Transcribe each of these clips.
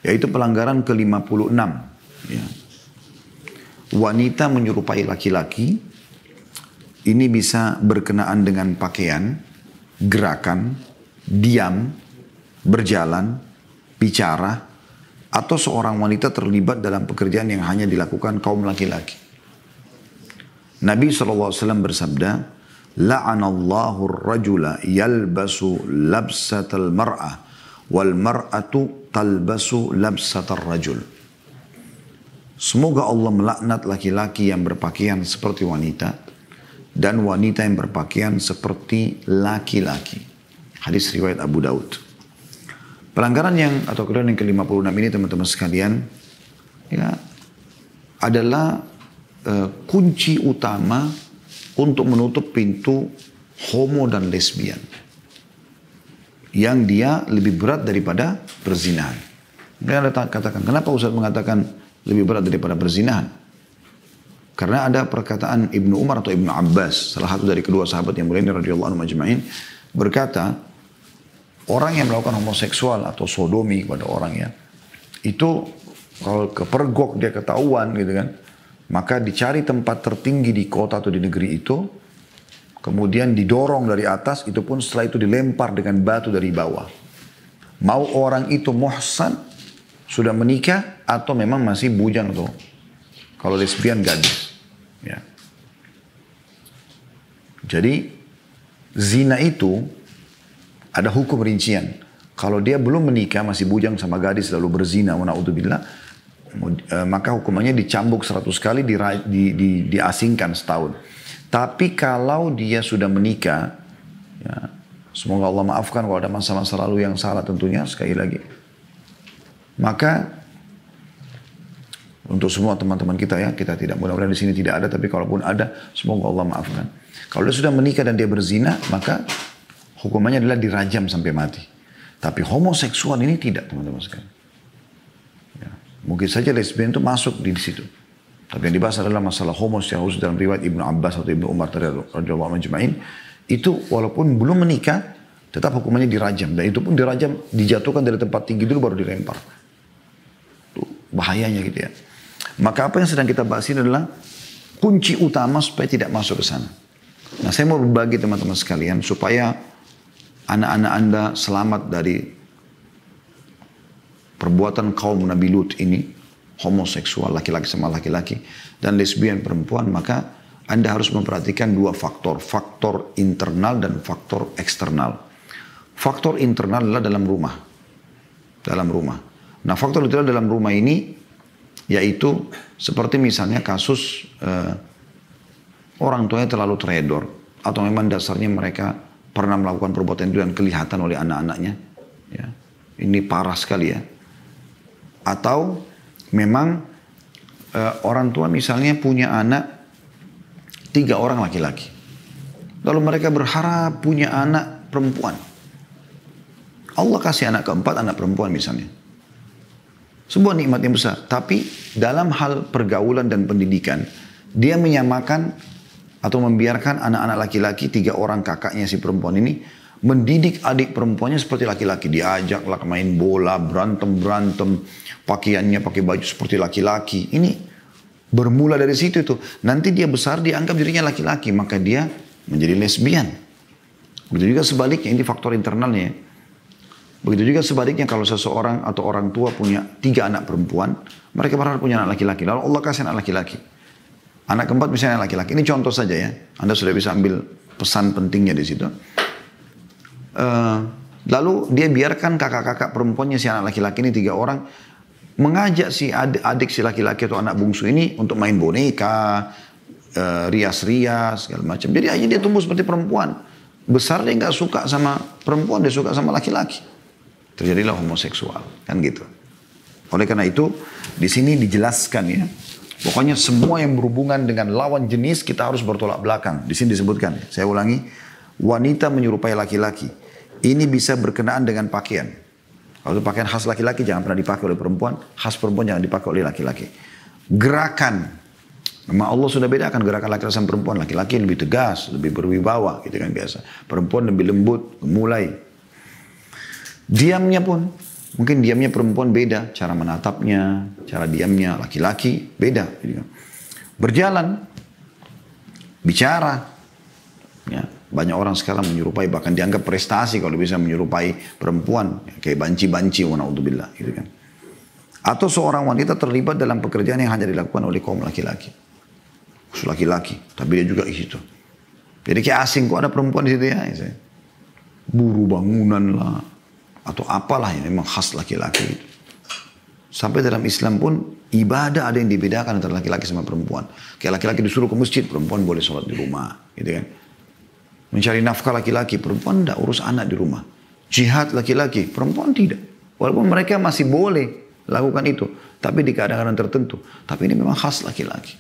Yaitu pelanggaran ke-56. Ya. Wanita menyerupai laki-laki, ini bisa berkenaan dengan pakaian, gerakan, diam, berjalan, bicara, atau seorang wanita terlibat dalam pekerjaan yang hanya dilakukan kaum laki-laki. Nabi SAW bersabda, la'anallahu ar-rajula yalbasu labsatal mar'ah wal mar'atu talbasu labsatal rajul. Semoga Allah melaknat laki-laki yang berpakaian seperti wanita dan wanita yang berpakaian seperti laki-laki. Hadis riwayat Abu Daud. Pelanggaran atau kelanggaran yang ke-56 ini teman-teman sekalian, ya, adalah kunci utama untuk menutup pintu homo dan lesbian. Yang dia lebih berat daripada perzinahan. Mereka katakan, kenapa Ustaz mengatakan lebih berat daripada perzinahan? Karena ada perkataan Ibnu Umar atau Ibnu Abbas, salah satu dari kedua sahabat yang mulia ini radhiyallahu anhu majma'in, berkata, orang yang melakukan homoseksual atau sodomi kepada orang ya, itu kalau kepergok dia ketahuan gitu kan, maka dicari tempat tertinggi di kota atau di negeri itu, kemudian didorong dari atas, itu pun setelah itu dilempar dengan batu dari bawah. Mau orang itu muhsan, sudah menikah, atau memang masih bujang tuh. Kalau lesbian gadis. Ya. Jadi zina itu ada hukum rincian. Kalau dia belum menikah, masih bujang sama gadis lalu berzina, na'udzubillah, maka hukumannya dicambuk 100 kali, diasingkan setahun. Tapi kalau dia sudah menikah, ya, semoga Allah maafkan kalau ada masa-masa lalu yang salah tentunya, sekali lagi. Maka untuk semua teman-teman kita ya, kita tidak, mudah-mudahan di sini tidak ada, tapi kalaupun ada, semoga Allah maafkan. Kalau dia sudah menikah dan dia berzina, maka hukumannya adalah dirajam sampai mati. Tapi homoseksual ini tidak, teman-teman sekalian. Ya. Mungkin saja lesbian itu masuk di situ. Tapi yang dibahas adalah masalah homo secara khusus dalam riwayat Ibnu Abbas atau Ibnu Umar radhiyallahu anhu majma'in. Itu walaupun belum menikah, tetap hukumannya dirajam. Dan itu pun dirajam, dijatuhkan dari tempat tinggi dulu baru dilempar. Tuh, bahayanya gitu ya. Maka apa yang sedang kita bahas ini adalah kunci utama supaya tidak masuk ke sana. Nah, saya mau berbagi teman-teman sekalian supaya anak-anak Anda selamat dari perbuatan kaum Nabi Lut ini, homoseksual laki-laki sama laki-laki dan lesbian perempuan, maka Anda harus memperhatikan dua faktor, faktor internal dan faktor eksternal. Faktor internal adalah dalam rumah. Dalam rumah. Nah, faktor internal dalam rumah ini yaitu seperti misalnya kasus orang tuanya terlalu teredor atau memang dasarnya mereka pernah melakukan perbuatan itu dan kelihatan oleh anak-anaknya. Ya. Ini parah sekali ya. Atau memang orang tua misalnya punya anak 3 orang laki-laki. Lalu mereka berharap punya anak perempuan. Allah kasih anak keempat, anak perempuan misalnya. Sebuah nikmat yang besar. Tapi dalam hal pergaulan dan pendidikan, dia menyamakan atau membiarkan anak-anak laki-laki 3 orang kakaknya si perempuan ini mendidik adik perempuannya seperti laki-laki. Diajaklah main bola, berantem-berantem, pakaiannya pakai baju seperti laki-laki. Ini bermula dari situ tuh. Nanti dia besar dianggap dirinya laki-laki, maka dia menjadi lesbian. Begitu juga sebaliknya, ini faktor internalnya. Begitu juga sebaliknya kalau seseorang atau orang tua punya 3 anak perempuan, mereka berharap punya anak laki-laki. Lalu Allah kasih anak laki-laki. Anak keempat misalnya anak laki-laki. Ini contoh saja ya. Anda sudah bisa ambil pesan pentingnya di situ. Lalu dia biarkan kakak-kakak perempuannya si anak laki-laki ini 3 orang mengajak si adik si laki-laki atau anak bungsu ini untuk main boneka, rias-rias segala macam. Jadi akhirnya dia tumbuh seperti perempuan. Besar dia nggak suka sama perempuan, dia suka sama laki-laki. Terjadilah homoseksual, kan gitu. Oleh karena itu, di sini dijelaskan ya. Pokoknya semua yang berhubungan dengan lawan jenis kita harus bertolak belakang. Di sini disebutkan, saya ulangi, wanita menyerupai laki-laki. Ini bisa berkenaan dengan pakaian. Kalau itu pakaian khas laki-laki jangan pernah dipakai oleh perempuan, khas perempuan jangan dipakai oleh laki-laki. Gerakan, memang Allah sudah bedakan gerakan laki-laki sama perempuan. Laki-laki lebih tegas, lebih berwibawa, gitu kan biasa. Perempuan lebih lembut, mulai. Diamnya pun, Mungkin diamnya perempuan beda, cara menatapnya, cara diamnya, laki-laki beda. Berjalan, bicara. Ya, banyak orang sekarang menyerupai, bahkan dianggap prestasi kalau bisa menyerupai perempuan. Ya, kayak banci-banci, wa'na'udzubillah. Gitu kan. Atau seorang wanita terlibat dalam pekerjaan yang hanya dilakukan oleh kaum laki-laki. Khusus laki-laki, tapi dia juga di situ. Jadi kayak asing, kok ada perempuan di situ ya. Buru bangunan lah. Atau apalah yang memang khas laki-laki itu. Sampai dalam Islam pun ibadah ada yang dibedakan antara laki-laki sama perempuan. Kayak laki-laki disuruh ke masjid, perempuan boleh sholat di rumah. Gitu kan. Mencari nafkah laki-laki, perempuan tidak urus anak di rumah. Jihad laki-laki, perempuan tidak. Walaupun mereka masih boleh lakukan itu. Tapi di keadaan tertentu. Tapi ini memang khas laki-laki.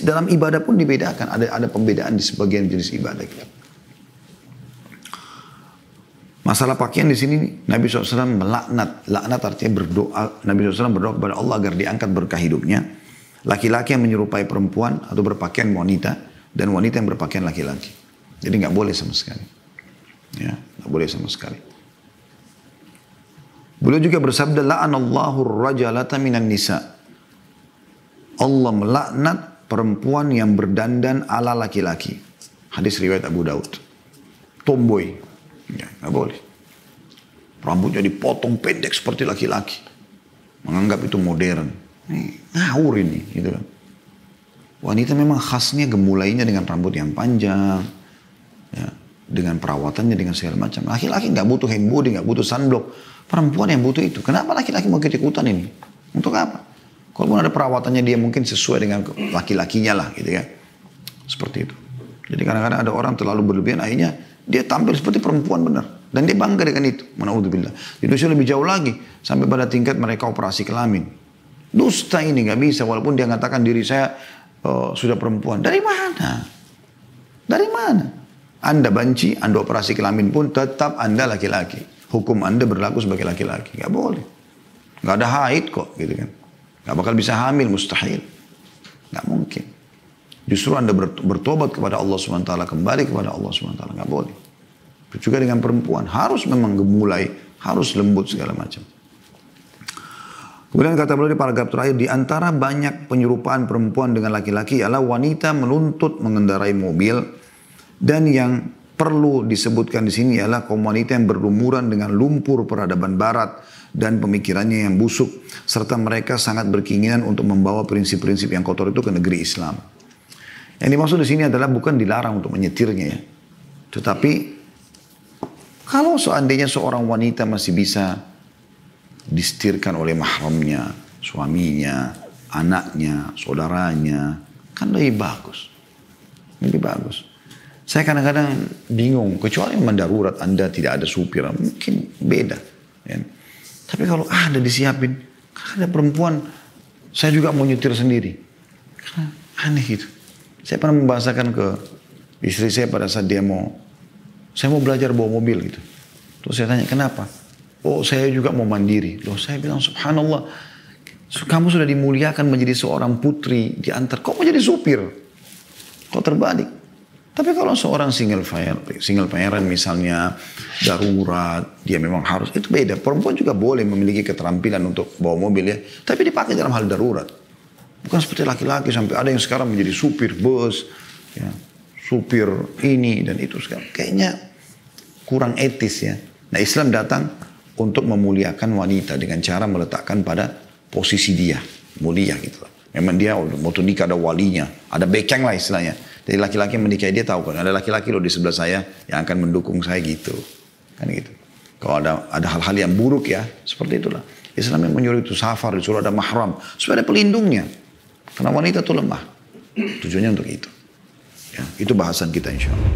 Dalam ibadah pun dibedakan. Ada pembedaan di sebagian jenis ibadah kita. Masalah pakaian di sini Nabi SAW melaknat. Laknat artinya berdoa. Nabi SAW berdoa kepada Allah agar diangkat berkah hidupnya. Laki-laki yang menyerupai perempuan atau berpakaian wanita. Dan wanita yang berpakaian laki-laki. Jadi nggak boleh sama sekali. Ya, nggak boleh sama sekali. Beliau juga bersabda, la'anallahu ar-rajalata minan nisa. Allah melaknat perempuan yang berdandan ala laki-laki. Hadis riwayat Abu Daud. Tomboy. Ya, nggak boleh. Rambutnya dipotong pendek seperti laki-laki. Menganggap itu modern. Ngawur ini. Gitu kan. Wanita memang khasnya gemulainya dengan rambut yang panjang. Ya, dengan perawatannya, dengan segala macam. Laki-laki nggak butuh hand body, nggak butuh sunblock. Perempuan yang butuh itu. Kenapa laki-laki mau ikut-ikutan ini? Untuk apa? Kalaupun ada perawatannya dia mungkin sesuai dengan laki-lakinya lah. Gitu kan. Seperti itu. Jadi kadang-kadang ada orang terlalu berlebihan, akhirnya dia tampil seperti perempuan benar. Dan dia bangga dengan itu. Manaudzubillah. Di Indonesia lebih jauh lagi. Sampai pada tingkat mereka operasi kelamin. Dusta ini nggak bisa. Walaupun dia mengatakan diri saya sudah perempuan. Dari mana? Dari mana? Anda banci, Anda operasi kelamin pun tetap Anda laki-laki. Hukum Anda berlaku sebagai laki-laki. Nggak boleh. Nggak ada haid kok. Gitu kan. Nggak bakal bisa hamil. Mustahil. Nggak mungkin. Justru Anda bertobat kepada Allah SWT, kembali kepada Allah SWT. Nggak boleh. Juga dengan perempuan. Harus memang gemulai, harus lembut segala macam. Kemudian kata beliau di paragraf terakhir, di antara banyak penyerupaan perempuan dengan laki-laki ialah wanita menuntut mengendarai mobil. Dan yang perlu disebutkan di sini ialah kaum wanita yang berlumuran dengan lumpur peradaban barat dan pemikirannya yang busuk. Serta mereka sangat berkeinginan untuk membawa prinsip-prinsip yang kotor itu ke negeri Islam. Yang dimaksud di sini adalah bukan dilarang untuk menyetirnya ya. Tetapi kalau seandainya seorang wanita masih bisa disetirkan oleh mahramnya, suaminya, anaknya, saudaranya, kan lebih bagus. Lebih bagus. Saya kadang-kadang bingung, kecuali mendarurat Anda tidak ada supir, mungkin beda. Ya. Tapi kalau ada disiapin, kan ada perempuan, saya juga mau nyetir sendiri. Karena aneh gitu. Saya pernah membahasakan ke istri saya pada saat saya mau belajar bawa mobil gitu. Terus saya tanya, kenapa? Oh, saya juga mau mandiri. Loh, saya bilang, subhanallah, kamu sudah dimuliakan menjadi seorang putri di antar. Kok mau jadi supir? Kok terbalik? Tapi kalau seorang single parent misalnya, darurat, dia memang harus, itu beda. Perempuan juga boleh memiliki keterampilan untuk bawa mobil ya. Tapi dipakai dalam hal darurat. Bukan seperti laki-laki sampai ada yang sekarang menjadi supir bus, ya, supir ini dan itu sekarang. Kayaknya kurang etis ya. Nah Islam datang untuk memuliakan wanita dengan cara meletakkan pada posisi dia. Mulia gitu lah. Memang dia mau nikah ada walinya, ada bekeng lah istilahnya. Jadi laki-laki yang menikahi dia tahu kan, ada laki-laki loh di sebelah saya yang akan mendukung saya gitu. Kan gitu. Kalau ada hal-hal yang buruk ya, seperti itulah. Islam yang menyuruh itu safar, disuruh ada mahram, supaya ada pelindungnya. Karena wanita itu lemah. Tujuannya untuk itu. Ya, itu bahasan kita insya Allah.